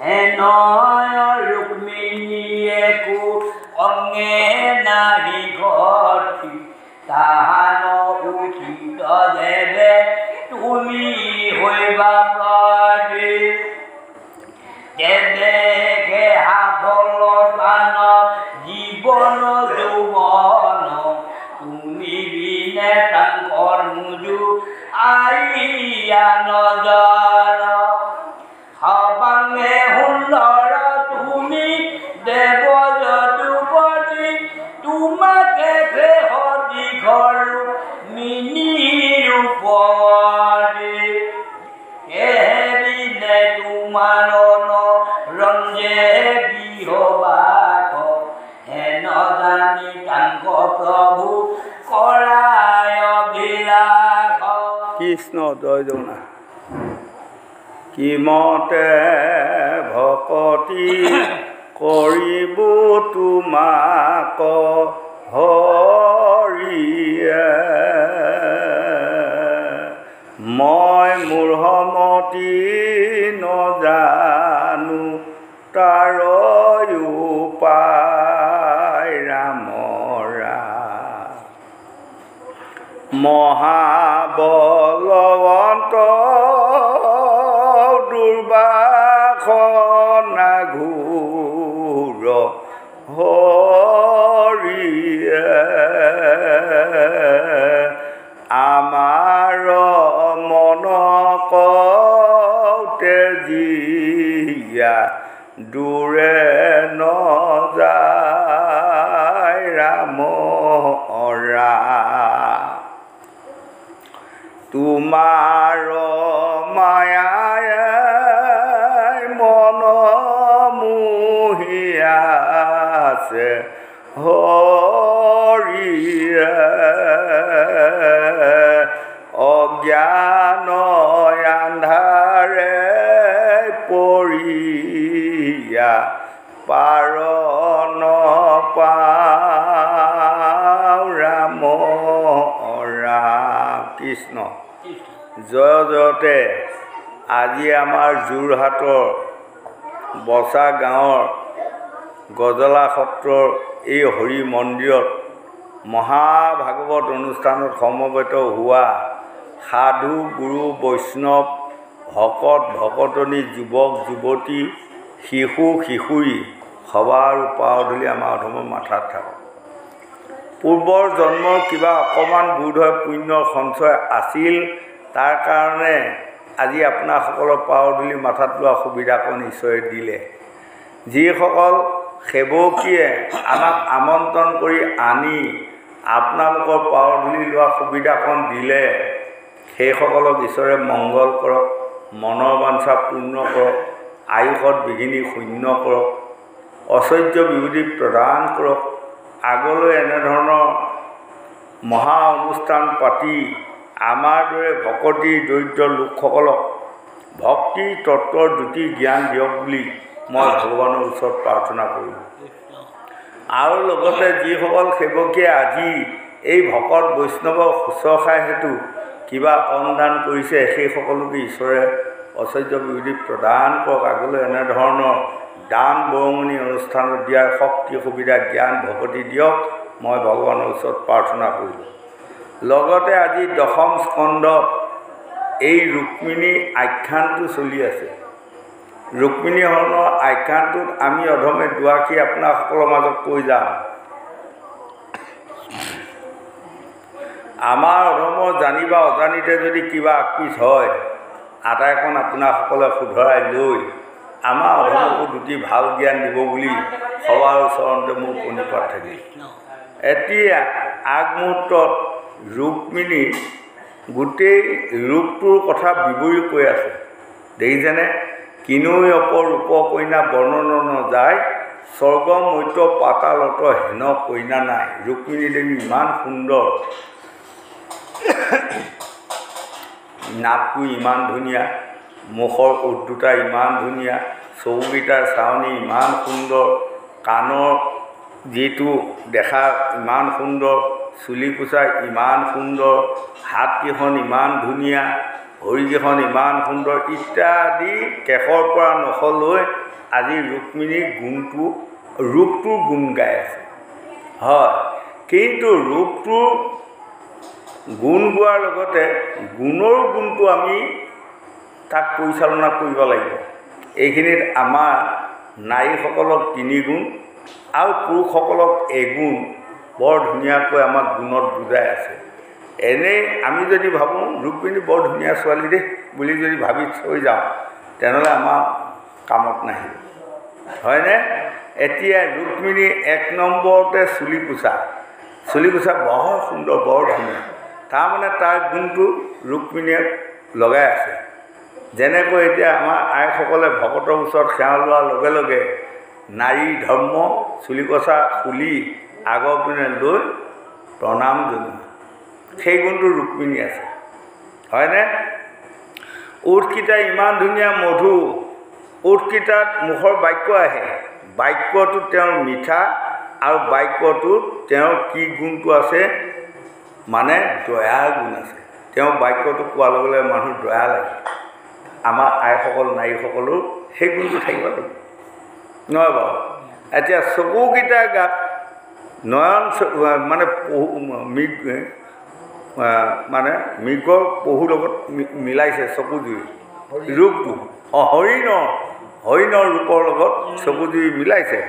হেনয় ৰুক্মিণীয়েকো অঙ্গে নাহি ঘটি তাহান উঠিত দেবে তুমি হইবা প্ৰদী দেবে সাফল স্থান জীবন যৌৱন তুমি বিনে তাংকৰ মুজু আইয়া নজন সবাঙে সুন্দৰ তুমি দেৱ যদুপতি তোমাকে দেহদি ঘৰু মিনিৰ উপৰি এদিনে তোমাৰ ৰঞ্জে গৃহবাস হেন জানি তাংক প্ৰভু কৰায় অভিলাষ। কৃষ্ণ জয় জগন্নাথ। কিমতে ভকতি কৰিব তোমাক হৰিয়ে মই মূঢ়মতি নজানো তাৰ উপায় ৰাম ৰাম মহাবলৱন্ত দুৰ্বাসনা ঘূৰ হৰিয়ে আমাৰ মন কওঁতে জিয়া দূৰে নযায় ৰাম ৰাম তোমাৰ মায়ায়ে মন মোহিয়াছে হৰিয়ে অজ্ঞান আন্ধাৰে পৰিয়া পাৰ নপাওঁ ৰাম ৰাম কৃষ্ণ জয় জয়তে। আজি আমাৰ যোৰহাটৰ বচা গাঁৱৰ গজলা সত্ৰৰ এই হৰি মন্দিৰত মহাভাগৱত অনুষ্ঠানত সমবেত হোৱা সাধু গুৰু বৈষ্ণৱ ভকত ভকতনী যুৱক যুৱতী শিশু কিশোৰী সবাৰ পাৱধূলি আমাৰ অধমৰ মাথাত থাকক। পূৰ্বৰ জন্মৰ কিবা অকণমান বোধহয় পুণ্যৰ সঞ্চয় আছিল, তাৰ কাৰণে আজি আপোনাসকলৰ পাৱধূলি মাথাত লোৱা সুবিধাকণ ঈশ্বৰে দিলে। যিসকল সেৱকীয়ে আমাক আমন্ত্ৰণ কৰি আনি আপোনালোকৰ পাৱধূলি লোৱা সুবিধাকণ দিলে, সেইসকলক ঈশ্বৰে মংগল কৰক, মনৰ বাঞ্ছা পূৰ্ণ কৰক, আয়ুষত বিঘিনি শূন্য কৰক, ঐশ্বৰ্য বিভূতি প্ৰদান কৰক। আগলৈ এনেধৰণৰ মহা অনুষ্ঠান পাতি আমাৰ দৰে ভকতি দৰিদ্ৰ লোকসকলক ভক্তি তত্ত্বৰ জ্যোতি জ্ঞান দিয়ক বুলি মই ভগৱানৰ ওচৰত প্ৰাৰ্থনা কৰোঁ। আৰু লগতে যিসকল সেৱকীয়ে আজি এই ভকত বৈষ্ণৱৰ শুশ্ৰূষাৰ হেতু কিবা অনুদান কৰিছে, সেইসকলকে ঈশ্বৰে ঐশ্বৰ্য বিভূতি প্ৰদান কৰক। আগলৈ এনেধৰণৰ দান বৰঙণি অনুষ্ঠানত দিয়াৰ শক্তি সুবিধা জ্ঞান ভকতি দিয়ক, মই ভগৱানৰ ওচৰত প্ৰাৰ্থনা কৰিলোঁ। লগতে আজি দশম স্কন্ধত এই ৰুক্মিণী আখ্যানটো চলি আছে। ৰুক্মিণী হৰণৰ আখ্যানটোত আমি অধমে দুআষাৰি আপোনাসকলৰ মাজত কৈ যাম। আমাৰ অধমৰ জানি বা অজানিতে যদি কিবা আকপিচ হয়, আটাইকণ আপোনাসকলে শুধৰাই লৈ আমাৰ অধমকো দুটি ভাল জ্ঞান দিব বুলি সবাৰ ওচৰতে মোৰ প্ৰণিপাত থাকিল। এতিয়া আগমুহূৰ্তত ৰুক্মিণী গোটেই ৰূপটোৰ কথা বিৱৰি কৈ আছে। দেখিছেনে? কিনৈ অপৰূপ কইনা বৰ্ণন যায়, স্বৰ্গ মৰ্ত্য পাতালত হেন কইনা নাই। ৰুক্মিণী দেৱী ইমান সুন্দৰ, নাকটো ইমান ধুনীয়া, মুখৰ ওঠ দুটা ইমান ধুনীয়া, চকুকেইটাৰ চাৱনি ইমান সুন্দৰ, কাণৰ যিটো দেখা ইমান সুন্দৰ, চুলি কোচা ইমান সুন্দৰ, হাতকেইখন ইমান ধুনীয়া, ভৰিকেইখন ইমান সুন্দৰ ইত্যাদি কেশৰ পৰা নখলৈ আজি ৰুক্মিণীৰ ৰূপটোৰ গুণ গাই আছে। হয়, কিন্তু ৰূপটোৰ গুণ গোৱাৰ লগতে গুণৰো গুণটো আমি তাক পৰিচালনা কৰিব লাগিব। এইখিনিত আমাৰ নাৰীসকলক 3 গুণ আৰু পুৰুষসকলক 1 গুণ বৰ ধুনীয়াকৈ আমাক গুণত বুজাই আছে। এনেই আমি যদি ভাবোঁ ৰুক্মিণী বৰ ধুনীয়া ছোৱালী দেই বুলি যদি ভাবি থৈ যাওঁ তেনেহ'লে আমাৰ কামত নাহিব, হয়নে? এতিয়া ৰুক্মিণী 1 নম্বৰতে চুলি কোচা বৰ সুন্দৰ, বৰ ধুনীয়া। তাৰমানে তাৰ গুণটো ৰুক্মিণীয়ে লগাই আছে। যেনেকৈ এতিয়া আমাৰ আইসকলে ভকতৰ ওচৰত সেৱা লোৱাৰ লগে লগে নাৰী ধৰ্ম চুলি কচা খুলি আগৰ পিনে লৈ প্ৰণাম জনোৱা, সেই গুণটো ৰুক্মিণী আছে, হয়নে? ওঁঠকেইটা ইমান ধুনীয়া মধু, ওঁঠকেইটাত মুখৰ বাক্য আহে, বাক্যটো তেওঁৰ মিঠা আৰু বাক্যটোত তেওঁৰ কি গুণটো আছে মানে দয়াৰ গুণ আছে। তেওঁ বাক্যটো কোৱাৰ লগে লগে মানুহ দয়া লাগে। আমাৰ আইসকল নাৰীসকলো সেই গুণটো থাকিব লাগিব, নহয় বাৰু? এতিয়া চকুকেইটা গাত নয়ন মানে মৃগৰ পহুৰ লগত মিলাইছে চকুজুৰি ৰূপটো, হৰিণৰ ৰূপৰ লগত চকুজুৰি মিলাইছে।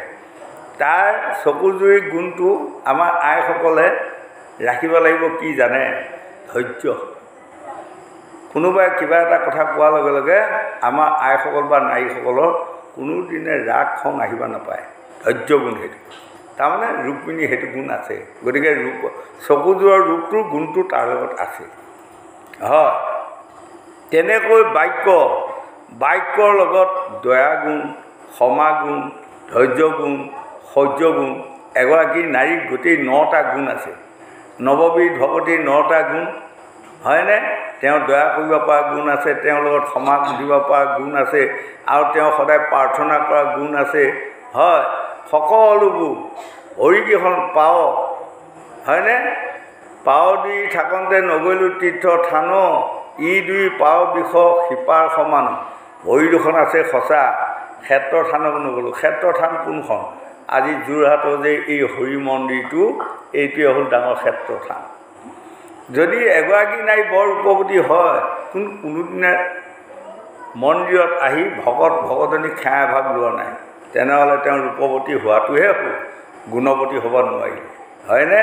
তাৰ চকুজুৰি গুণটো আমাৰ আইসকলে ৰাখিব লাগিব কি জানে? ধৈৰ্য। কোনোবাই কিবা এটা কথা কোৱাৰ লগে লগে আমাৰ আইসকল বা নাৰীসকলৰ কোনোদিনে ৰাগ খং আহিব নাপায়, ধৈৰ্য গুণ সেইটো। তাৰমানে ৰুক্মিণী সেইটো গুণ আছে। গতিকে চকুযোৰৰ ৰূপটোৰ গুণটো তাৰ লগত আছে। হয়, তেনেকৈ বাক্যৰ লগত দয়া গুণ, ক্ষমা গুণ, ধৈৰ্য গুণ, সহ্য গুণ। এগৰাকী নাৰীৰ গোটেই 9টা গুণ আছে। নৱবিধ ভকতীৰ 9টা গুণ, হয়নে? তেওঁ দয়া কৰিব পৰা গুণ আছে, তেওঁৰ লগত ক্ষমা দিব পৰা গুণ আছে, আৰু তেওঁ সদায় প্ৰাৰ্থনা কৰা গুণ আছে। হয়, সকলোবোৰ ভৰিকেইখন পাও, হয়নে? পাও দি থাকোঁতে নগৈলো তীৰ্থ থান, ই 2 পাও বিষ শিপাৰ সমান। ভৰি দুখন আছে সঁচা, ক্ষেত্ৰ থানত নগ'লোঁ। ক্ষেত্ৰ থান কোনখন? আজি যোৰহাটৰ যে এই হৰি মন্দিৰটো, এইটোৱে হ'ল ডাঙৰ ক্ষেত্ৰ থান। যদি এগৰাকী নাৰী বৰ ৰূপৱতী হয়, কোনোদিনে মন্দিৰত আহি ভকতনী সেৱা এভাগ লোৱা নাই, তেনেহ'লে তেওঁ ৰূপৱতী হোৱাটোহে হ'ল, গুণৱতী হ'ব নোৱাৰিলে, হয়নে?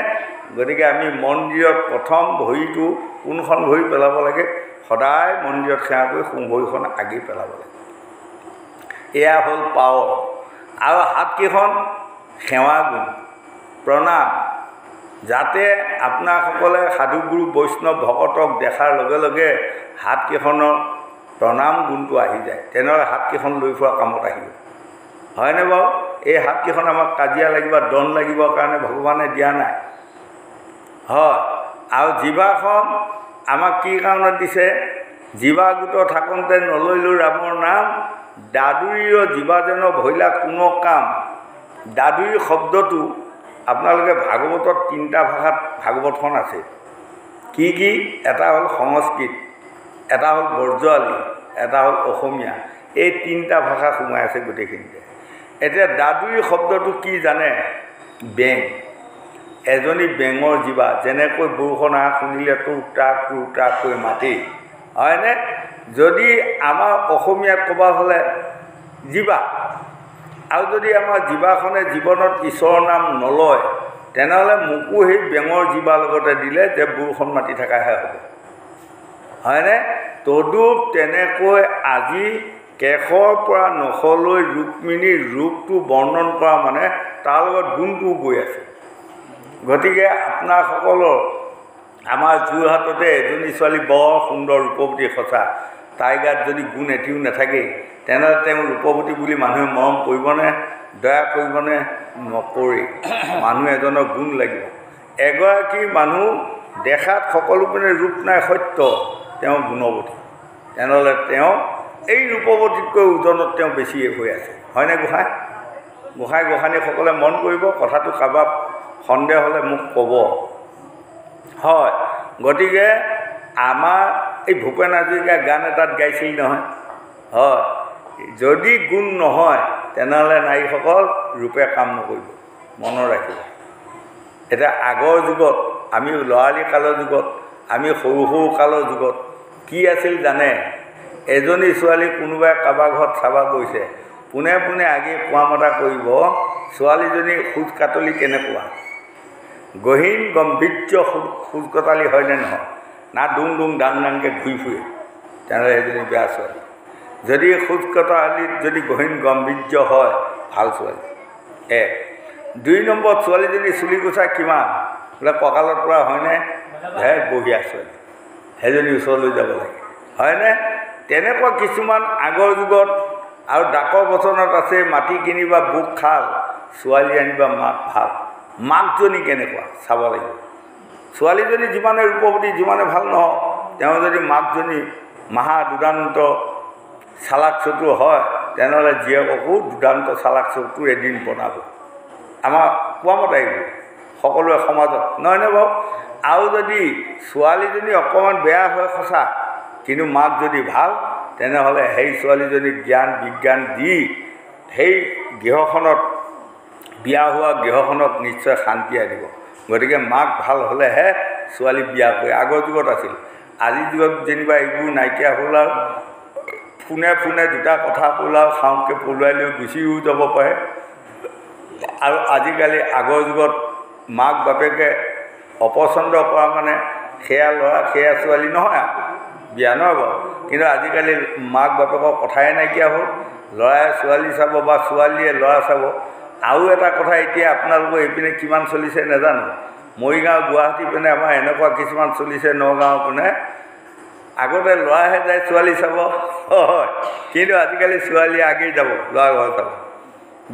গতিকে আমি মন্দিৰত প্ৰথম ভৰিটো কোনখন ভৰি পেলাব লাগে? সদায় মন্দিৰত সেৱা কৰি সোঁ ভৰিখন আগি পেলাব লাগে। এয়া হ'ল পাও। আৰু হাতকেইখন সেৱা গুণ, প্ৰণাম। যাতে আপোনাসকলে সাধুগুৰু বৈষ্ণৱ ভকতক দেখাৰ লগে লগে হাতকেইখনৰ প্ৰণাম গুণটো আহি যায়, তেনেহ'লে হাতকেইখন লৈ ফুৰা কামত আহিব, হয়নে বাৰু? এই হাতকেইখন আমাক কাজিয়া লাগিব, দন লাগিবৰ কাৰণে ভগৱানে দিয়া নাই। হয়, আৰু জিভাখন আমাক কি কাৰণত দিছে? জিভা গোট থাকোঁতে নলৈলোঁ ৰামৰ নাম, দাদুৰীৰ জিভা যেন ভৈলা কোনো কাম। দাদুৰী শব্দটো আপোনালোকে ভাগৱতত 3টা ভাষাত ভাগৱতখন আছে। কি? এটা হ'ল সংস্কৃত, এটা হ'ল ব্ৰজাৱলী, এটা হ'ল অসমীয়া। এই 3টা ভাষা সোমাই আছে গোটেইখিনিতে। এতিয়া দাদুৰী শব্দটো কি জানে? বেং। এজনী বেঙৰ জিভা, যেনেকৈ বৰষুণ আহা শুনিলে তোৰ টাকৈ মাতি, হয়নে? যদি আমাৰ অসমীয়াত ক'ব হ'লে জিভা, আৰু যদি আমাৰ জিভাখনে জীৱনত ঈশ্বৰৰ নাম নলয়, তেনেহ'লে মোকো সেই বেঙৰ জিভাৰ লগতে দিলে যে বৰষুণ মাতি থকাহে হ'ব, হয়নে? তদুপ তেনেকৈ আজি কেশৰ পৰা নখলৈ ৰুক্মিণীৰ ৰূপটো বৰ্ণন কৰা মানে তাৰ লগত গুণটোও গৈ আছে। গতিকে আপোনাসকলৰ আমাৰ যোৰহাটতে এজনী ছোৱালী বৰ সুন্দৰ ৰূপৱতী, সঁচা। তাইৰ গাত যদি গুণ এটিও নাথাকে, তেনেহ'লে তেওঁ ৰূপৱতী বুলি মানুহে মৰম কৰিবনে? দয়া কৰিবনে? নকৰে। মানুহ এজনৰ গুণ লাগিব। এগৰাকী মানুহ দেখাত সকলো পিনে ৰূপ নাই, সত্য, তেওঁ গুণৱতী, তেনেহ'লে তেওঁ এই ৰূপৱতীতকৈ ওজনত তেওঁ বেছি হৈ আছে, হয়নে গোসাঁনীসকলে মন কৰিব। কথাটো কাৰোবাৰ সন্দেহ হ'লে মোক ক'ব। হয়, গতিকে আমাৰ এই ভূপেন হাজৰিকা গান এটাত গাইছিল নহয়, হয়, যদি গুণ নহয় তেনেহ'লে নাৰীসকল ৰূপে কাম নকৰিব, মনত ৰাখিব। এতিয়া আগৰ যুগত, আমি ল'ৰালি কালৰ যুগত, আমি সৰু সৰু কালৰ যুগত কি আছিল জানে? এজনী ছোৱালী কোনোবাই কাৰোবাৰ ঘৰত চাব গৈছে, পোনে পোনে আগে কোৱা মতা কৰিব, ছোৱালীজনী খোজ কাটলি কেনেকুৱা, গহীন গম্ভীৰ্য খোজ কটালি হয়নে নহয়, না ডুং ডুং ডাং ডাংকৈ ঘূৰি ফুৰে, তেনেহ'লে সেইজনী বেয়া ছোৱালী। যদি খোজ কটালিত যদি গহীন গম্ভীৰ্য হয়, ভাল ছোৱালী। 1 2 নম্বৰত ছোৱালীজনী চুলি কোচা কিমান, বোলে কঁকালত পৰা হয়নে, বঢ়িয়া ছোৱালী, সেইজনী ওচৰলৈ যাব লাগে, হয়নে? তেনেকুৱা কিছুমান আগৰ যুগত আৰু ডাকৰ বচনত আছে, মাটি কিনিবা বুক খাল, ছোৱালী আনিবা মাক ভাল। মাকজনী কেনেকুৱা চাব লাগিব। ছোৱালীজনী যিমানে ৰূপৱতী, যিমানে ভাল নহওক, তেওঁ যদি মাকজনী মহা দুৰ্দান্ত চালাক চতুৰ হয়, তেনেহ'লে জীয়েককো দুৰ্দান্ত চালাক চতুৰ এদিন বনাব। আমাৰ কোৱা মতে আহিব সকলোৱে সমাজত, নহয়নে বাৰু? আৰু যদি ছোৱালীজনী অকণমান বেয়া হয় সঁচা, কিন্তু মাক যদি ভাল, তেনেহ'লে সেই ছোৱালীজনীক জ্ঞান বিজ্ঞান দি সেই গৃহখনত, বিয়া হোৱা গৃহখনত নিশ্চয় শান্তি আনিব। গতিকে মাক ভাল হ'লেহে ছোৱালী বিয়া কৰে। আগৰ যুগত আছিল, আজিৰ যুগত যেনিবা এইবোৰ নাইকিয়া হ'ল আৰু ফোনে ফোনে দুটা কথা ক'ল আৰু খাওঁকৈ পলুৱাই লৈ গুচিও যাব পাৰে। আৰু আজিকালি আগৰ যুগত মাক বাপেকে অপচন্দ কৰা মানে সেয়া ল'ৰা সেয়া ছোৱালী নহয় আৰু বিয়া নহয় বাৰু। কিন্তু আজিকালি মাক বাপেকৰ কথাই নাইকিয়া হ'ল, ল'ৰাই ছোৱালী চাব বা ছোৱালীয়ে ল'ৰা চাব। আৰু এটা কথা, এতিয়া আপোনালোকৰ এইপিনে কিমান চলিছে নাজানো, মৰিগাঁও গুৱাহাটী পিনে আমাৰ এনেকুৱা কিছুমান চলিছে, নগাঁও পিনে আগতে ল'ৰাহে যায় ছোৱালী চাব, হয়, কিন্তু আজিকালি ছোৱালীয়ে আগেই যাব ল'ৰা ঘৰ চাব।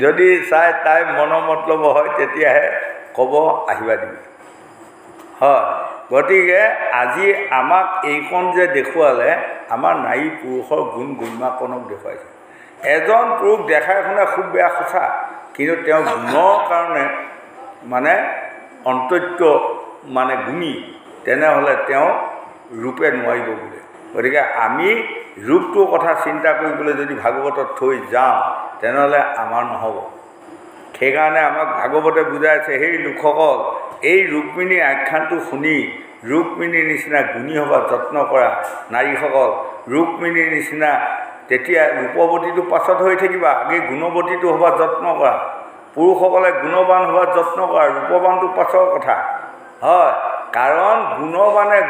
যদি চাই তাই মনৰ মতলব হয়, তেতিয়াহে ক'ব আহিবা দিবি, হয়। গতিকে আজি আমাক এইখন যে দেখুৱালে, আমাৰ নাৰী পুৰুষৰ গুণ গৰিমাকণক দেখুৱাইছে। এজন পুৰুষ দেখাই শুনে খুব বেয়া সঁচা, কিন্তু তেওঁ গুণৰ কাৰণে মানে অন্তত্য মানে গুণী, তেনেহ'লে তেওঁ ৰূপে নোৱাৰিব বোলে। গতিকে আমি ৰূপটোৰ কথা চিন্তা কৰিবলৈ যদি ভাগৱতত থৈ যাওঁ, তেনেহ'লে আমাৰ নহ'ব। সেইকাৰণে আমাক ভাগৱতে বুজাইছে, সেই লোকসকল এই ৰুক্মিণীৰ আখ্যানটো শুনি ৰুক্মিণীৰ নিচিনা গুণী হ'ব যত্ন কৰা নাৰীসকল, ৰুক্মিণীৰ নিচিনা তেতিয়া ৰূপৱতীটো পাছত হৈ থাকিবা, আগে গুণৱতীটো হ'ব যত্ন কৰা। পুৰুষসকলে গুণৱান হোৱাৰ যত্ন কৰা, ৰূপৱানটো পাছৰ কথা, হয়। কাৰণ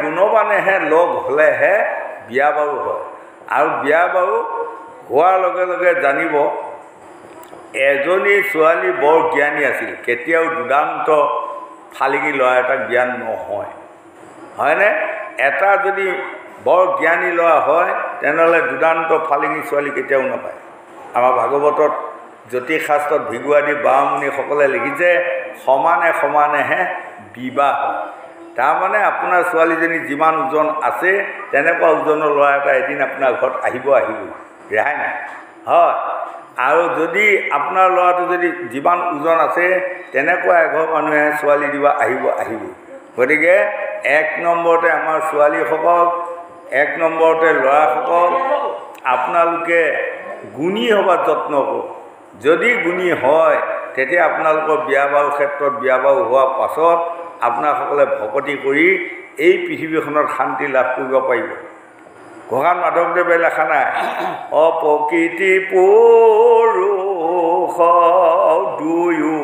গুণৱানেহে লগ হ'লেহে বিয়া বাৰু হয়। আৰু বিয়া বাৰু হোৱাৰ লগে লগে জানিব, এজনী ছোৱালী বৰ জ্ঞানী আছিল, কেতিয়াও দুৰ্দান্ত ফালিকি ল'ৰা এটাক বিয়া নহয়, হয়নে? এটা যদি বৰ জ্ঞানী ল'ৰা হয়, তেনেহ'লে দুৰ্দান্ত ফালিকি ছোৱালী কেতিয়াও নাপায়। আমাৰ ভাগৱতত জ্যোতিষ শাস্ত্ৰত ভিগুৱাদী বামুণীসকলে লিখিছে, সমানে সমানেহে বিবাহ হয়। তাৰমানে আপোনাৰ ছোৱালীজনী যিমান ওজন আছে, তেনেকুৱা ওজনৰ ল'ৰা এটা এদিন আপোনাৰ ঘৰত আহিবই, ৰেহাই নাই, হয়। আৰু যদি আপোনাৰ ল'ৰাটো যদি যিমান ওজন আছে, তেনেকুৱা এঘৰ মানুহে ছোৱালী দিব আহিব। গতিকে 1 নম্বৰতে আমাৰ ছোৱালীসকল, 1 নম্বৰতে ল'ৰাসকল, আপোনালোকে গুণী হ'বৰ যত্ন কৰক। যদি গুণী হয়, তেতিয়া আপোনালোকৰ বিয়া বাৰুৰ ক্ষেত্ৰত, বিয়া বাৰু হোৱাৰ পাছত আপোনাৰসকলে ভকতি কৰি এই পৃথিৱীখনত শান্তি লাভ কৰিব পাৰিব। ঘোষাত মাধৱদেৱে লেখা নাই, অপ্ৰকৃতি পুৰুষ দুয়ো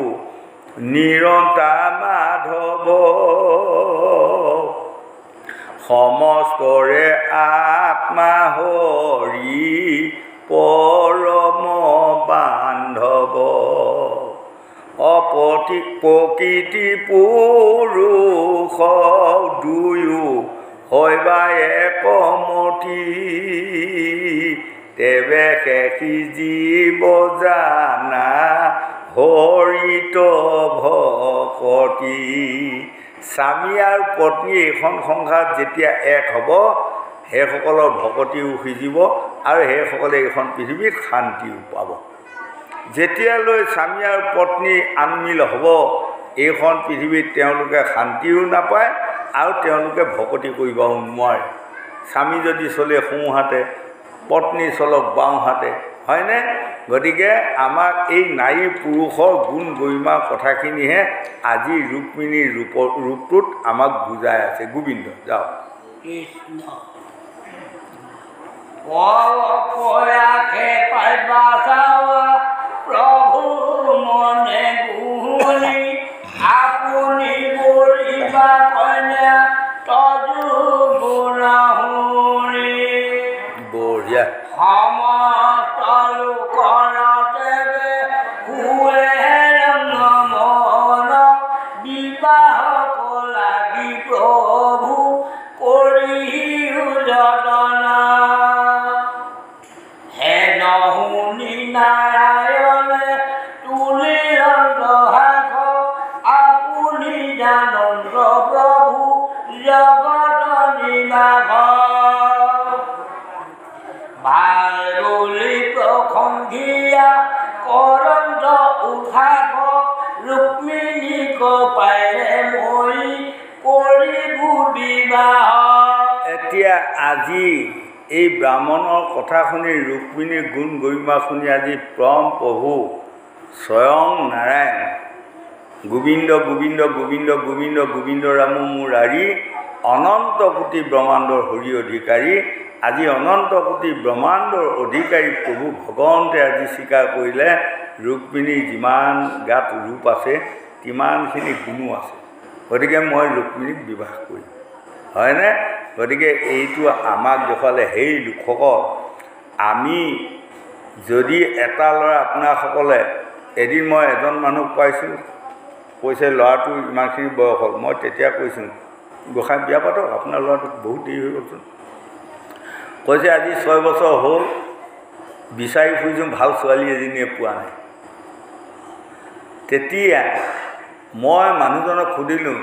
নিৰতা মাধৱ, সমস্তৰে আত্মা হৰি পৰম বান্ধৱ। প্ৰকৃতি পুৰুষ দুয়ো হয়বা একমতি, তেবে শেষি জীৱ জানা হৰিত ভকতি। স্বামী আৰু পত্নী এইখন সংসাৰত যেতিয়া এক হ'ব, সেইসকলৰ ভকতিও সিজিব আৰু সেইসকলে এইখন পৃথিৱীত শান্তিও পাব। যেতিয়ালৈ স্বামী আৰু পত্নী আনমিল হ'ব, এইখন পৃথিৱীত তেওঁলোকে শান্তিও নাপায় আৰু তেওঁলোকে ভকতি কৰিবও নোৱাৰে। স্বামী যদি চলে সোঁহাতে, পত্নী চলক বাওঁহাতে, হয়নে? গতিকে আমাক এই নাৰী পুৰুষৰ গুণ গৰিমাৰ কথাখিনিহে আজি ৰুক্মিণীৰ ৰূপটোত আমাক বুজাই আছে। গোবিন্দ যাওক। কৃষ্ণ পয়াখে পাইবা চাৱা প্ৰভু মনে গুণি আপুনি কৰিবা কন্যা তজু গুণাহুৰি। বঢ়িয়া। সমস্ত লোকৰ দেৱে হুৱে ৰঙমন বিবাহ লাগি প্ৰভু কৰি যতনা। হে নহুনি নাৰায়ণে তুলি অন্তহাস আপুনি জানন্দ প্ৰভু জগত নিবাস। ভাল বুলি প্ৰশংসিয়া কৰন্ত উঠাস ৰুক্মিণীক পাইলে মই কৰিবু বিবাহ। এতিয়া আজি এই ব্ৰাহ্মণৰ কথা শুনি, ৰুক্মিণীৰ গুণ গৰিমা শুনি আজি পৰম প্ৰভু স্বয়ং নাৰায়ণ গোবিন্দ গোবিন্দ গোবিন্দ গোবিন্দ গোবিন্দ ৰাম মুৰাৰী অনন্ত কোটি ব্ৰহ্মাণ্ডৰ হৰি অধিকাৰী, আজি অনন্ত কোটি ব্ৰহ্মাণ্ডৰ অধিকাৰী প্ৰভু ভগৱন্তে আজি স্বীকাৰ কৰিলে ৰুক্মিণীৰ যিমান গাত ৰূপ আছে তিমানখিনি গুণো আছে, গতিকে মই ৰুক্মিণীক বিবাহ কৰিম, হয়নে? গতিকে এইটো আমাক দেখুৱালে সেই লোকসকল। আমি যদি এটা ল'ৰা, আপোনাসকলে এদিন মই এজন মানুহক পাইছোঁ, কৈছে ল'ৰাটো ইমানখিনি বয়স হ'ল। মই তেতিয়া কৈছোঁ গোসাঁই বিয়া পাতক, আপোনাৰ ল'ৰাটোক বহুত দেৰি হৈ গ'লচোন। কৈছে আজি 6 বছৰ হ'ল বিচাৰি ফুৰিছোঁ, ভাল ছোৱালী এজনীয়ে পোৱা নাই। তেতিয়া মই মানুহজনক সুধিলোঁ,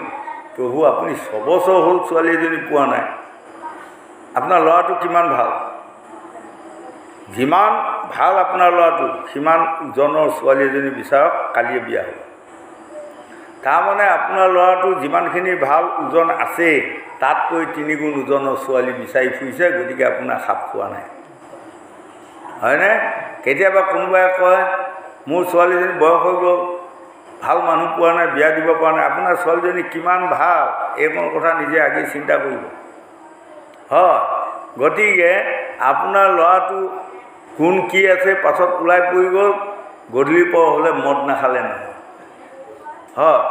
প্ৰভু আপুনি 6 বছৰ হ'ল ছোৱালী এজনী পোৱা নাই, আপোনাৰ ল'ৰাটো কিমান ভাল? যিমান ভাল আপোনাৰ ল'ৰাটো সিমান ওজনৰ ছোৱালী এজনী বিচাৰক, কালিয়ে বিয়া হ'ব। তাৰমানে আপোনাৰ ল'ৰাটো যিমানখিনি ভাল ওজন আছে তাতকৈ 3 গুণ ওজনৰ ছোৱালী বিচাৰি ফুৰিছে, গতিকে আপোনাৰ খাপ খোৱা নাই, হয়নে? কেতিয়াবা কোনোবাই কয় মোৰ ছোৱালীজনী বয়স হৈ গ'ল, ভাল মানুহ পোৱা নাই, বিয়া দিব পৰা নাই। আপোনাৰ ছোৱালীজনী কিমান ভাল এইকণ কথা নিজে আগেই চিন্তা কৰিব, হয়? গতিকে আপোনাৰ ল'ৰাটো কোন কি আছে পাছত ওলাই পৰি গ'ল, গধূলি পৰ হ'লে মদ নাখালে নহয়, হয়?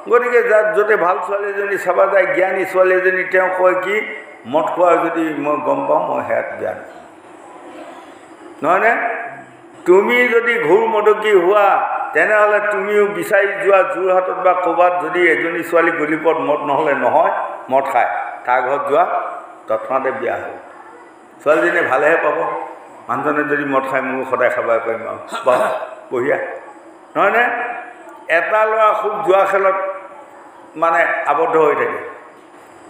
গতিকে যাত য'তে ভাল ছোৱালী এজনী চাবা যায়, জ্ঞানী ছোৱালী এজনী, তেওঁ কয় কি মদ খোৱা যদি মই গম পাওঁ মই সেয়াত বিয়া নকৰোঁ, নহয়নে? তুমি যদি ঘূৰ মদকি হোৱা তেনেহ'লে তুমিও বিচাৰি যোৱা যোৰহাটত বা ক'ৰবাত যদি এজনী ছোৱালী গলিপত মদ নহ'লে নহয়, মদ খায়, তাৰ ঘৰত যোৱা, তৎক্ষণাতে বিয়া হ'ব। ছোৱালীজনীয়ে ভালেহে পাব, মানুহজনে যদি মদ খায় মোৰো সদায় খাব পাৰিম আৰু বা বঢ়িয়া, নহয়নে? এটা ল'ৰা খুব জুৱা খেলত মানে আবদ্ধ হৈ থাকে,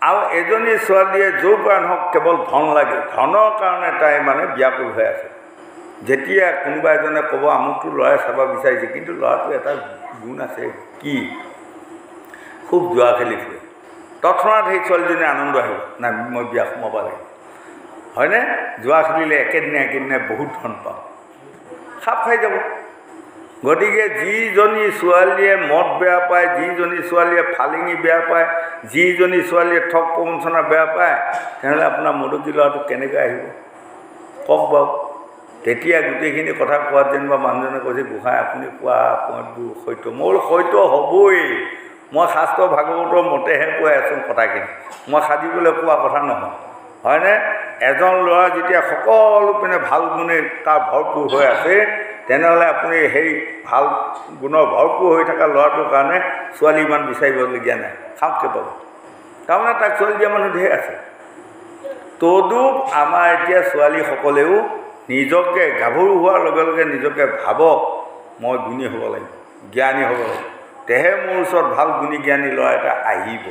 আৰু এজনী ছোৱালীয়ে য'ৰ পৰা নহওক কেৱল ধন লাগে, ধনৰ কাৰণে তাই মানে ব্যাকুল হৈ আছে। যেতিয়া কোনোবা এজনে ক'ব আমুকটো ল'ৰাই চাব বিচাৰিছে, কিন্তু ল'ৰাটো এটা গুণ আছে, কি? খুব জুৱা খেলি ফুৰে, তৎক্ষণাত সেই ছোৱালীজনী আনন্দ আহিব, নাই মই বিয়া সোমাব লাগিব, হয়নে? জুৱা খেলিলে একেদিনাই বহুত ধন পাওঁ, খাপ খাই যাব। গতিকে যিজনী ছোৱালীয়ে মদ বেয়া পায়, যিজনী ছোৱালীয়ে ফালিঙি বেয়া পায়, যিজনী ছোৱালীয়ে ঠগ প্ৰবঞ্চনা বেয়া পায়, তেনেহ'লে আপোনাৰ মদকি ল'ৰাটো কেনেকৈ আহিব কওক বাৰু? তেতিয়া গোটেইখিনি কথা কোৱাত যেনিবা মানুহজনে কৈছে গোসাঁই আপুনি কোৱা পইণ্টবোৰ সত্য। মোৰ সত্য হ'বই, মই শাস্ত্ৰ ভাগৱতৰ মতেহে কৈ আছোঁ কথাখিনি, মই সাজিবলৈ কোৱা কথা নহয়, হয়নে? এজন ল'ৰা যেতিয়া সকলো পিনে ভাল গুণে তাৰ ভৰপূৰ হৈ আছে, তেনেহ'লে আপুনি সেই ভাল গুণৰ ভৰপূৰ হৈ থকা ল'ৰাটোৰ কাৰণে ছোৱালী ইমান বিচাৰিবলগীয়া নাই, খাওঁকৈ পাব। তাৰমানে তাক ছোৱালী দিয়া মানুহ ধেৰ আছে। তদুপ আমাৰ এতিয়া ছোৱালীসকলেও নিজকে গাভৰু হোৱাৰ লগে লগে নিজকে ভাবক মই গুণী হ'ব লাগিব, জ্ঞানী হ'ব লাগিব, তেহে মোৰ ওচৰত ভাল গুণী জ্ঞানী ল'ৰা এটা আহিব।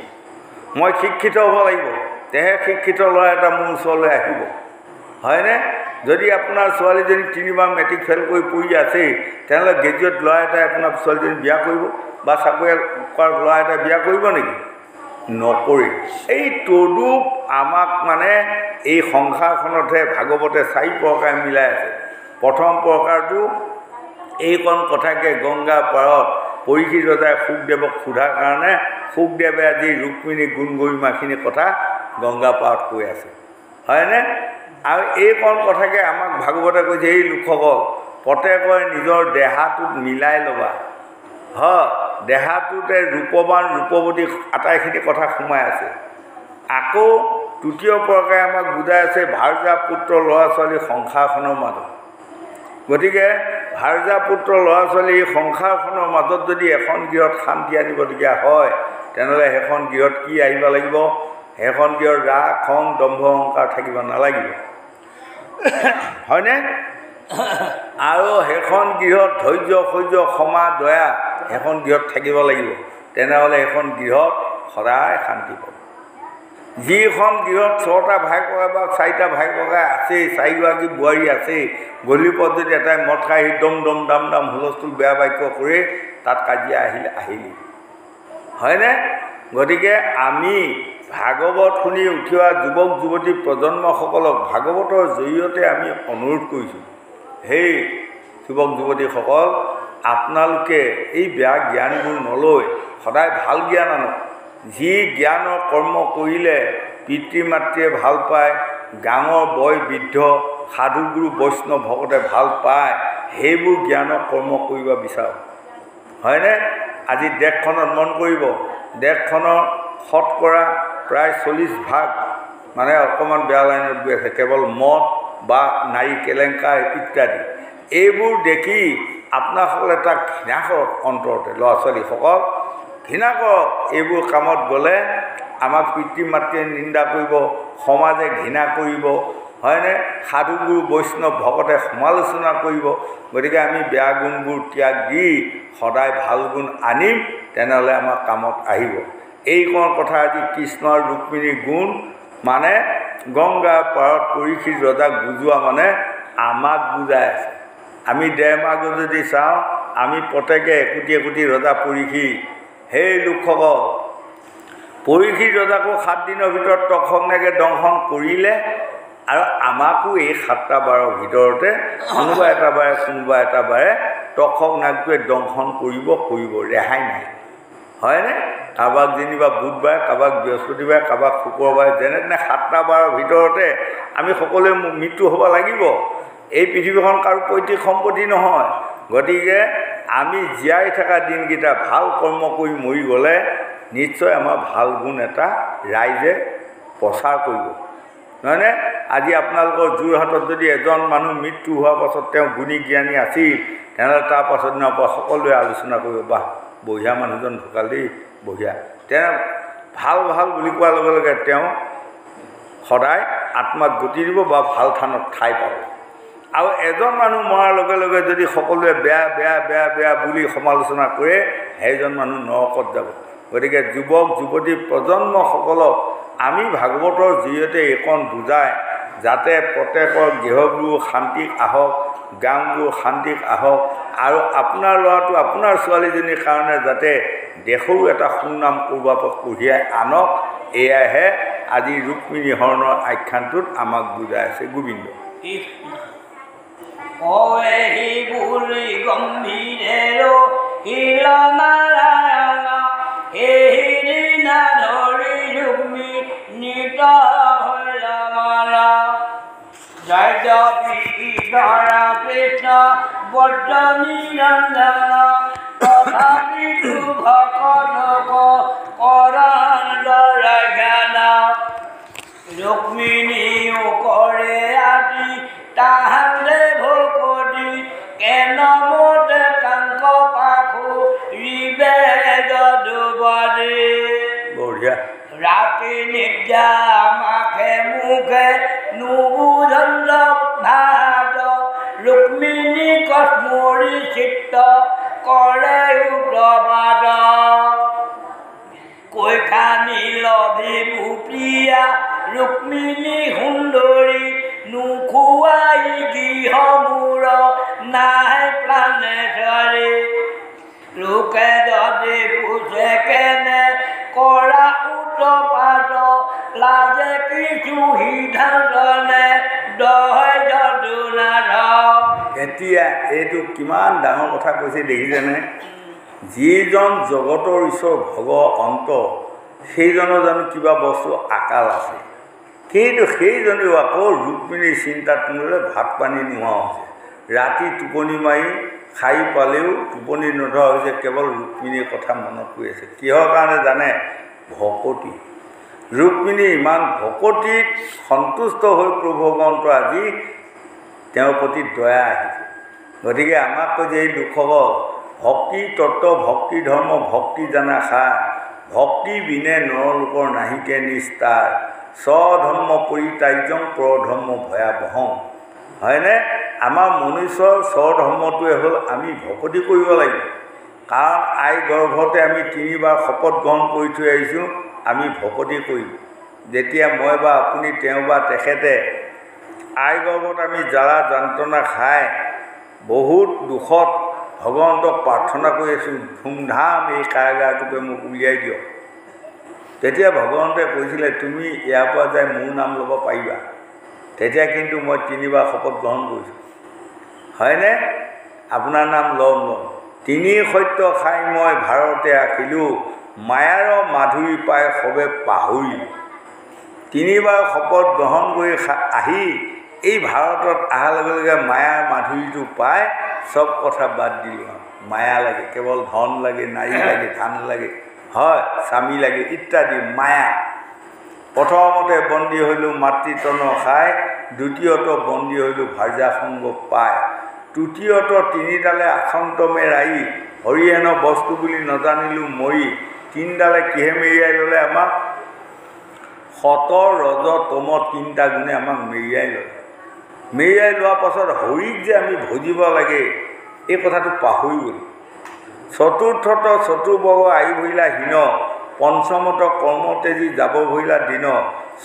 মই শিক্ষিত হ'ব লাগিব, তেহে শিক্ষিত ল'ৰা এটা মোৰ ওচৰলৈ আহিব, হয়নে? যদি আপোনাৰ ছোৱালীজনী 3বাৰ মেট্ৰিক ফেইল কৰি পৰি আছে, তেনেহ'লে গ্ৰেজুৱেট ল'ৰা এটাই আপোনাৰ ছোৱালীজনী বিয়া কৰিব বা চাকৰি কৰা ল'ৰা এটাই বিয়া কৰিব নেকি? নকৰি এই তদুপ আমাক মানে এই সংসাৰখনতহে ভাগৱতে 4 প্ৰকাৰ মিলাই আছে। প্ৰথম প্ৰকাৰটো এইকণ কথাকে গংগা পাৰত পৰীক্ষিত ৰজাই শুকদেৱক সোধাৰ কাৰণে শুকদেৱে আজি ৰুক্মিণী গুণ গৰিমাখিনি কথা গংগা পাৰত কৈ আছে, হয়নে? আৰু এইকণ কথাকে আমাক ভাগৱতে কৈছে, এই লোকসকল প্ৰত্যেকৰে নিজৰ দেহাটোত মিলাই ল'বা, হয়, দেহাটোতে ৰূপৱান ৰূপৱতী আটাইখিনি কথা সোমাই আছে। আকৌ তৃতীয় প্ৰকাৰে আমাক বুজাই আছে ভাৰ্যা পুত্ৰ ল'ৰা ছোৱালী সংসাৰখনৰ মাজত। গতিকে ভাৰ্যা পুত্ৰ ল'ৰা ছোৱালী এই সংসাৰখনৰ মাজত যদি এখন গৃহত শান্তি আনিবলগীয়া হয়, তেনেহ'লে সেইখন গৃহত কি আহিব লাগিব? সেইখন গৃহত ৰাগ খং দম্ভ অহংকাৰ থাকিব নালাগিব, হয়নে? আৰু সেইখন গৃহত ধৈৰ্য সহ্য ক্ষমা দয়া সেইখন গৃহত থাকিব লাগিব। তেনেহ'লে সেইখন গৃহত সদায় শান্তি পাব। যিখন গৃহত 6টা ভাই ককাই বা 4টা ভাই ককাই আছেই, 4গৰাকী বোৱাৰী আছেই, গলিপথ যদি এটাই মদ খাই দম দম দাম দাম হুলস্থুল বেয়া বাক্য কৰি তাত কাজিয়া আহিলি, হয়নে? গতিকে আমি ভাগৱত শুনি উঠি অহা যুৱক যুৱতী প্ৰজন্মসকলক ভাগৱতৰ জৰিয়তে আমি অনুৰোধ কৰিছোঁ, সেই যুৱক যুৱতীসকল আপোনালোকে এই বেয়া জ্ঞানবোৰ নলৈ সদায় ভাল জ্ঞান আনক। যি জ্ঞানৰ কৰ্ম কৰিলে পিতৃ মাতৃয়ে ভাল পায়, গাঁৱৰ বয় বৃদ্ধ সাধুগুৰু বৈষ্ণৱ ভকতে ভাল পায়, সেইবোৰ জ্ঞানৰ কৰ্ম কৰিব বিচাৰক, হয়নে? আজি দেশখনত মন কৰিব, দেশখনৰ শতকৰা প্ৰায় 40% মানে অকণমান বেয়া লাইনত গৈ আছে, কেৱল মদ বা নাৰী কেলেংকাৰ ইত্যাদি। এইবোৰ দেখি আপোনাসকল এটা ঘৃণা কৰক অন্তৰতে, ল'ৰা ছোৱালীসকল ঘৃণা কৰক। এইবোৰ কামত গ'লে আমাক পিতৃ মাতৃয়ে নিন্দা কৰিব, সমাজে ঘৃণা কৰিব, হয়নে? সাধুগুৰু বৈষ্ণৱ ভকতে সমালোচনা কৰিব। গতিকে আমি বেয়া গুণবোৰ ত্যাগ দি সদায় ভাল গুণ আনিম, তেনেহ'লে আমাৰ কামত আহিব। এইকণ কথা আজি কৃষ্ণ আৰু ৰুক্মিণীৰ গুণ মানে গংগাৰ পাৰত পৰীক্ষিত ৰজাক বুজোৱা মানে আমাক বুজাই আছে। আমি ডেৰমাহ যদি চাওঁ, আমি প্ৰত্যেকে একোটি একোটি ৰজা পৰীক্ষিত। সেই লোকসকল পৰীক্ষিত ৰজাকো 7 দিনৰ ভিতৰত তক্ষকনাগে দংশন কৰিলে, আৰু আমাকো এই 7টা বাৰৰ ভিতৰতে কোনোবা এটা বাৰে তক্ষকনাগটোৱে দংশন কৰিব, ৰেহাই নাই, হয়নে? কাৰোবাক যেনিবা বুধবাৰে, কাৰোবাক বৃহস্পতিবাৰে, কাৰোবাক শুক্ৰবাৰে, যেনে তেনে 7টা বাৰৰ ভিতৰতে আমি সকলোৱে মৃত্যু হ'ব লাগিব। এই পৃথিৱীখন কাৰো পৈতৃক সম্পত্তি নহয়। গতিকে আমি জীয়াই থকা দিনকেইটা ভাল কৰ্ম কৰি মৰি গ'লে নিশ্চয় আমাৰ ভাল গুণ এটা ৰাইজে প্ৰচাৰ কৰিব, নহয়নে? আজি আপোনালোকৰ যোৰহাটত যদি এজন মানুহ মৃত্যু হোৱাৰ পাছত তেওঁ গুণী জ্ঞানী আছিল, তেনেহ'লে তাৰ পাছত দিনৰ পৰা সকলোৱে আলোচনা কৰিব, বাহ বঢ়িয়া মানুহজন ঢুকাল দেই, বঢ়িয়া। তেনে ভাল ভাল বুলি কোৱাৰ লগে লগে তেওঁ সদায় আত্মাত গতি দিব বা ভাল থানত ঠাই পাব। আৰু এজন মানুহ মৰাৰ লগে লগে যদি সকলোৱে বেয়া বেয়া বেয়া বেয়া বুলি সমালোচনা কৰে, সেইজন মানুহ নৰকত যাব। গতিকে যুৱক যুৱতী প্ৰজন্মসকলক আমি ভাগৱতৰ জৰিয়তে এইকণ বুজাই যাতে প্ৰত্যেকৰ গৃহবোৰ শান্তিক আহক, গাঁওবোৰ শান্তিক আহক, আৰু আপোনাৰ ল'ৰাটো আপোনাৰ ছোৱালীজনীৰ কাৰণে যাতে দেশৰো এটা সুনাম ক'ৰবাৰ পৰা কঢ়িয়াই আনক, এয়াহে আজি ৰুক্মিণী হৰণৰ আখ্যানটোত আমাক বুজাই আছে গোবিন্দ। ওহি বুলি গম্ভীৰেৰো হিলনাৰায়ণ, এহিৰি না ধৰি ৰুক্মিণীত হৈল মাৰা। জয়দপি ধৰা কৃষ্ণ বজ্ৰ নিৰঞ্জন, তথাপিতো ভকতক কৰণ জ্ঞান। ৰুক্মিণীও কৰে আদি তাহাঁতে ভকতি, কেনমতে তাংক পাখো ৰিবে যদুপতি। বঢ়িয়া। ৰাতি নিদ্ৰা মাখে মুখে নুবুধন্ত ভাত, ৰুক্মিণী কস্মৰি চিত্ত কৰে উগ্ৰবাদ। কৈখানি লভিবু প্ৰিয়া ৰুক্মিণী সুন্দৰী, নোখোৱাই গৃহ মূৰ নাই প্ৰাণেশ্বৰী। লোকে যদি পুছে কেনে কৰা উত সূত্ৰপাত লাজে কিছু সিদ্ধান্তনে দহে যদুনাথ। এতিয়া এইটো কিমান ডাঙৰ কথা কৈছে দেখিছেনে? যিজন জগতৰ ঈশ্বৰ ভগৱন্ত সেইজনৰ জানো কিবা বস্তু আকাল আছে? কিন্তু সেইজনেও আকৌ ৰুক্মিণীৰ চিন্তাত তুলিলে ভাত পানী নোহোৱা হৈছে। ৰাতি টোপনি মাৰি খাই পালেও টোপনি নধৰা হৈছে, কেৱল ৰুক্মিণীৰ কথা মনত পৰি আছে। কিহৰ কাৰণে জানে? ভকতি। ৰুক্মিণী ইমান ভকতিত সন্তুষ্ট হৈ প্ৰভু ভগৱন্ত আজি তেওঁৰ প্ৰতি দয়া আহিছে। গতিকে আমাক কৈছে এই লোকসকল ভক্তি তত্ত্ব ভক্তি ধৰ্ম ভক্তি জানা খাৰ, ভক্তি বিনে নৰলোকৰ নাহিকে নিস্তাৰ, স্বধৰ্ম পৰিত্যাজ্যং পৰধৰ্ম ভয়াবহং। হয়নে? আমাৰ মনুষ্যৰ স্বধৰ্মটোৱে হ'ল আমি ভকতি কৰিব লাগিব। কাৰণ আই গৰ্ভতে আমি 3বাৰ শপত গ্ৰহণ কৰি থৈ আহিছোঁ আমি ভকতি কৰিম। যেতিয়া মই বা আপুনি তেওঁ বা তেখেতে আই গৰ্ভত আমি জ্বালা যন্ত্ৰণা খাই বহুত দুখত ভগৱন্তক প্ৰাৰ্থনা কৰি আছোঁ, ধুমধাম এই কাৰাগাৰটোকে মোক উলিয়াই দিয়ক। তেতিয়া ভগৱন্তে কৈছিলে তুমি ইয়াৰ পৰা যাই মোৰ নাম ল'ব পাৰিবা। তেতিয়া কিন্তু মই 3বাৰ শপত গ্ৰহণ কৰিছোঁ। হয়নে? আপোনাৰ নাম ল'ম। 3 সত্য খাই মই ভাৰতে আখিলোঁ, মায়াৰ মাধুৰী পাই সবে পাহৰিলোঁ। 3বাৰ শপত গ্ৰহণ কৰি আহি এই ভাৰতত অহাৰ লগে লগে মায়াৰ মাধুৰীটো পাই চব কথা বাদ দিলোঁ। মায়া লাগে, কেৱল ধন লাগে, নাৰী লাগে, ধান লাগে, হয় স্বামী লাগে ইত্যাদি মায়া। প্ৰথমতে বন্দী হলোঁ মাতৃতন খাই, দ্বিতীয়ত বন্দী হলোঁ ভাৰ্যাসংগ পাই, তৃতীয়ত 3ডালে আচন্তমে ৰাই, হৰিহেন বস্তু বুলি নজানিলোঁ মৰি। 3ডালে কিহে মেৰিয়াই ল'লে আমাক? সত ৰজ তম 3টা গুণে আমাক মেৰিয়াই ল'লে। মেৰিয়াই লোৱাৰ পাছত হৰিক যে আমি ভজিব লাগে এই কথাটো পাহৰি গ'ল। চতুৰ্থত চতুৰ্বৰ্গ আয়ু ভৰিলা হীন, পঞ্চমত কৰ্মতেজী যাব ভৰিলা দিন।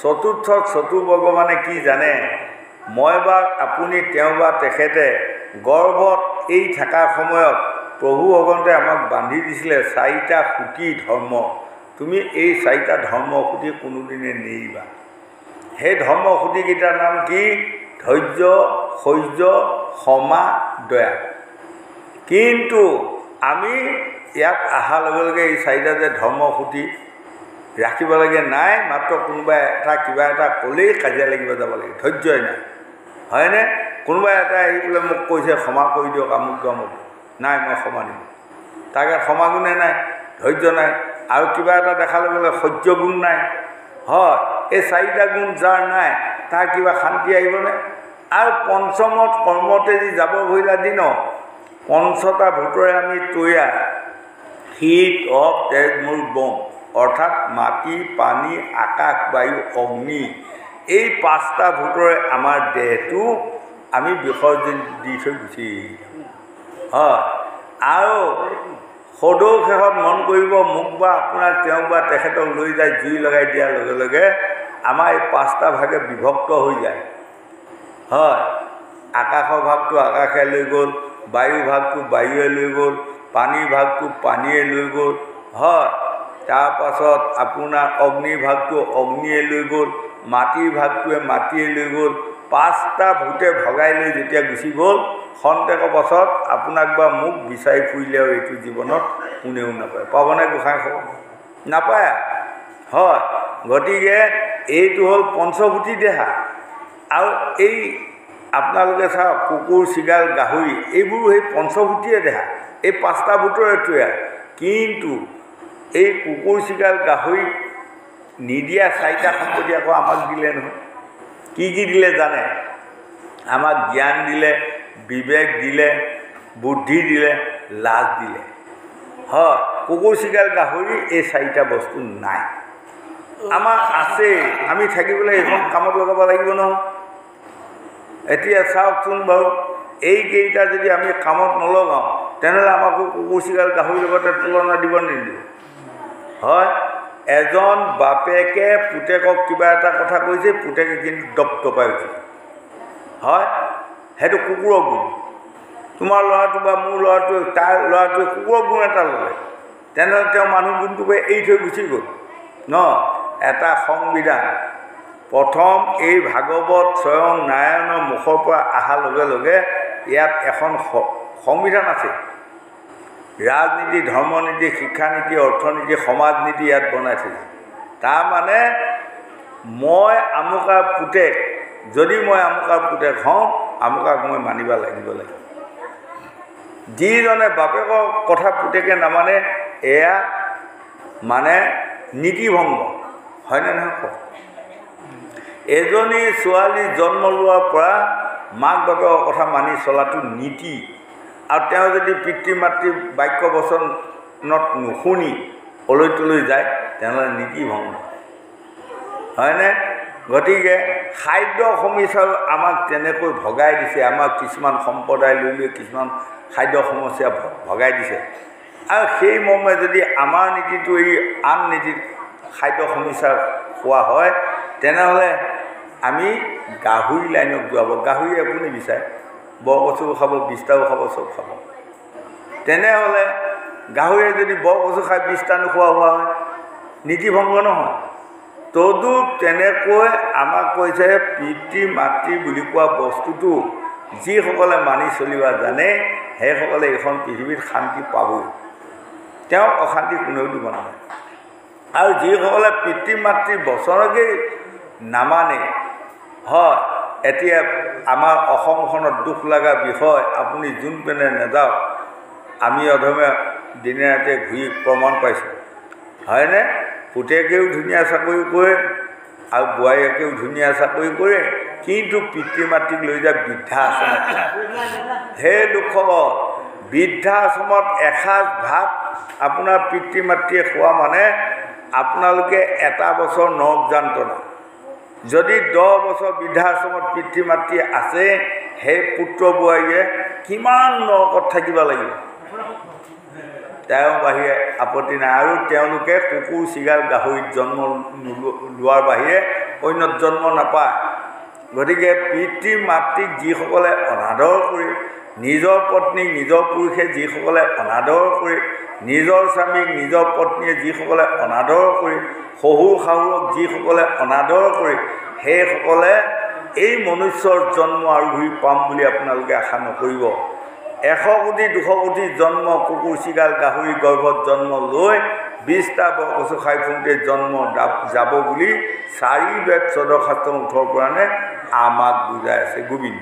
চতুৰ্থত চতুৰ্বৰ্গ মানে কি জানে? মই বা আপুনি তেওঁ বা তেখেতে গৰ্ভত এই থকাৰ সময়ত প্ৰভু ভগৱন্তে আমাক বান্ধি দিছিলে 4টা সুখী ধৰ্ম। তুমি এই 4টা ধৰ্ম সুখী কোনোদিনে নেৰিবা। সেই ধৰ্ম সুখীকেইটাৰ নাম কি? ধৈৰ্য, শৌৰ্য, ক্ষমা, দয়া। কিন্তু আমি ইয়াত অহাৰ লগে লগে এই 4টা যে ধৰ্ম সুখী ৰাখিব লাগে নাই, মাত্ৰ কোনোবাই কিবা এটা ক'লেই কাজিয়া লাগিব যাব লাগে, ধৈৰ্যই নাই। হয়নে? কোনোবাই এটা আহি পেলাই মোক কৈছে ক্ষমা কৰি দিয়ক আমুক আমুক, নাই মই ক্ষমা দিম। তাকে ক্ষমা গুণে নাই, ধৈৰ্য নাই, আৰু কিবা এটা দেখাৰ লগে লগে সহ্য গুণ নাই। হয়, এই 4টা গুণ যাৰ নাই তাৰ কিবা শান্তি আহিবনে? আৰু পঞ্চমত কৰ্মতেজী যাব ভৰিলা দিন, 5টা ভূতৰে আমি তৈয়াৰ, শীত অপ তেজ মূৰ বম, অৰ্থাৎ মাটি পানী আকাশ বায়ু অগ্নি, এই 5টা ভূতৰে আমাৰ দেহটো আমি বিসৰ্জন দি থৈ গুচি হয়। আৰু সদৌ শেষত মন কৰিব মোক বা আপোনাক তেওঁক বা তেখেতক লৈ যায় জুই লগাই দিয়াৰ লগে লগে আমাৰ এই 5টা ভাগে বিভক্ত হৈ যায়। হয়, আকাশৰ ভাগটো আকাশে লৈ গ'ল, বায়ু ভাগটো বায়ুৱে লৈ গ'ল, পানীৰ ভাগটো পানীয়ে লৈ গ'ল। হয়, তাৰপাছত আপোনাৰ অগ্নিৰ ভাগটো অগ্নিয়ে লৈ গ'ল, মাটিৰ ভাগটোৱে মাটিয়ে লৈ গ'ল। 5টা ভূতে ভগাই লৈ যেতিয়া গুচি গ'ল, খন্তেকৰ পাছত আপোনাক বা মোক বিচাৰি ফুৰিলেও এইটো জীৱনত কোনেও নাপায়। পাবনে গোসাঁই খবৰ? নাপায়। হয়, গতিকে এইটো হ'ল পঞ্চভূতি দেহা। আৰু এই আপোনালোকে চাওক কুকুৰ চিগাল গাহৰি এইবোৰো সেই পঞ্চভূতিয়ে দেহা, এই 5টা ভূতৰে তৈয়াৰ। কিন্তু এই কুকুৰ চিগাল গাহৰিক নিদিয়া 4টা সম্পত্তি আকৌ আমাক দিলে নহয়। কি কি দিলে জানে? আমাক জ্ঞান দিলে, বিবেক দিলে, বুদ্ধি দিলে, লাজ দিলে। হয়, কুকুৰ চিগাল গাহৰি এই 4টা বস্তু নাই, আমাৰ আছে। আমি থাকিবলৈ এইখন কামত লগাব লাগিব নহয়। এতিয়া চাওকচোন বাৰু, এইকেইটা যদি আমি কামত নলগাওঁ তেনেহ'লে আমাকো কুকুৰ চিগাল গাহৰিৰ লগতে তুলনা দিব নিদিব। হয়, এজন বাপেকে পুতেকক কিবা এটা কথা কৈছে, পুতেকে কিন্তু দপদপাই উঠিছে। হয়, সেইটো কুকুৰৰ গুণ। তোমাৰ ল'ৰাটো বা মোৰ ল'ৰাটোৱে তাৰ ল'ৰাটোৱে কুকুৰৰ গুণ এটা ল'লে, তেনেহ'লে তেওঁ মানুহ গুণটোকে এৰি থৈ গুচি গ'ল ন। এটা সংবিধান প্ৰথম এই ভাগৱত স্বয়ং নাৰায়ণৰ মুখৰ পৰা অহাৰ লগে লগে ইয়াত এখন সংবিধান আছে ৰাজনীতি ধৰ্মনীতি শিক্ষানীতি অৰ্থনীতি সমাজনীতি ইয়াত বনাইছিল তাৰমানে মই আমুকাৰ পুতেক যদি মই আমুকাৰ পুতেক হওঁ আমুকাক মই মানিব লাগিব যিজনে বাপেকৰ কথা পুতেকে নামানে এয়া মানে নীতিভংগ হয়নে নহয় কওক এজনী ছোৱালী জন্ম লোৱাৰ পৰা মাক বাপেকৰ কথা মানি চলাটো নীতি আৰু তেওঁ যদি পিতৃ মাতৃ বাক্য বচনত নুশুনি অলৈ তলৈ যায় তেনেহ'লে নীতিভংগ হয়নে গতিকে খাদ্য সমস্যাও আমাক তেনেকৈ ভগাই দিছে আমাক কিছুমান সম্প্ৰদায় লৈ লৈ কিছুমান খাদ্য সমস্যা ভগাই দিছে আৰু সেই মৰ্মে যদি আমাৰ নীতিটো এই আন নীতিত খাদ্য সমস্যা খোৱা হয় তেনেহ'লে আমি গাহৰি লাইনত যোৱাব গাহৰি আপুনি বিচাৰে বৰকচুও খাব বিষ্টাও খাব চব খাব তেনেহ'লে গাহৰিয়ে যদি বৰকচু খাই বিষ্টা নোখোৱা হোৱা হয় নীতিভংগ নহয় তদু তেনেকৈ আমাক কৈছে পিতৃ মাতৃ বুলি কোৱা বস্তুটো যিসকলে মানি চলিব জানে সেইসকলে এইখন পৃথিৱীত শান্তি পাবই তেওঁ অশান্তি কোনেও দিব নালাগে আৰু যিসকলে পিতৃ মাতৃ বচনকেই নামানে হয় এতিয়া আমাৰ অসমখনত দুখ লগা বিষয় আপুনি যোন পেনে নাযাওক আমি অধমে দিনে ৰাতে ঘূৰি প্ৰমাণ পাইছোঁ হয়নে পুতেকেও ধুনীয়া চাকৰি কৰে আৰু বোৱাৰীয়েকেও ধুনীয়া চাকৰি কৰে কিন্তু পিতৃ মাতৃক লৈ যায় বৃদ্ধাশ্ৰম সেই লোকসকল বৃদ্ধাশ্ৰমত এসাঁজ ভাত আপোনাৰ পিতৃ মাতৃয়ে খোৱা মানে আপোনালোকে এটা বছৰ নৰক যান্ত্ৰণা যদি 10 বছৰ বৃদ্ধাশ্ৰমত পিতৃ মাতৃ আছে সেই পুত্ৰ বোৱাৰীয়ে কিমান নৰকত থাকিব লাগিব তেওঁৰ বাহিৰে আপত্তি নাই আৰু তেওঁলোকে কুকুৰ চিগাল গাহৰিত জন্ম লোৱাৰ বাহিৰে অন্যত জন্ম নাপায় গতিকে পিতৃ মাতৃক যিসকলে অনাদৰ কৰি নিজৰ পত্নীক নিজৰ পুৰুষে যিসকলে অনাদৰ কৰি নিজৰ স্বামীক নিজৰ পত্নীয়ে যিসকলে অনাদৰ কৰি শহুৰ শাহুৰক যিসকলে অনাদৰ কৰি সেইসকলে এই মনুষ্যৰ জন্ম আৰু ঘূৰি পাম বুলি আপোনালোকে আশা নকৰিব 100 কোটি 200 কোটি জন্ম কুকুৰ চিগাল গাহৰি গৰ্ভত জন্ম লৈ 20টা বৰকচু খাই ফুৰোঁতে জন্ম যাব বুলি 4 বেদ 14 শাস্ত্ৰ 18 পুৰাণে আমাক বুজাই আছে গোবিন্দ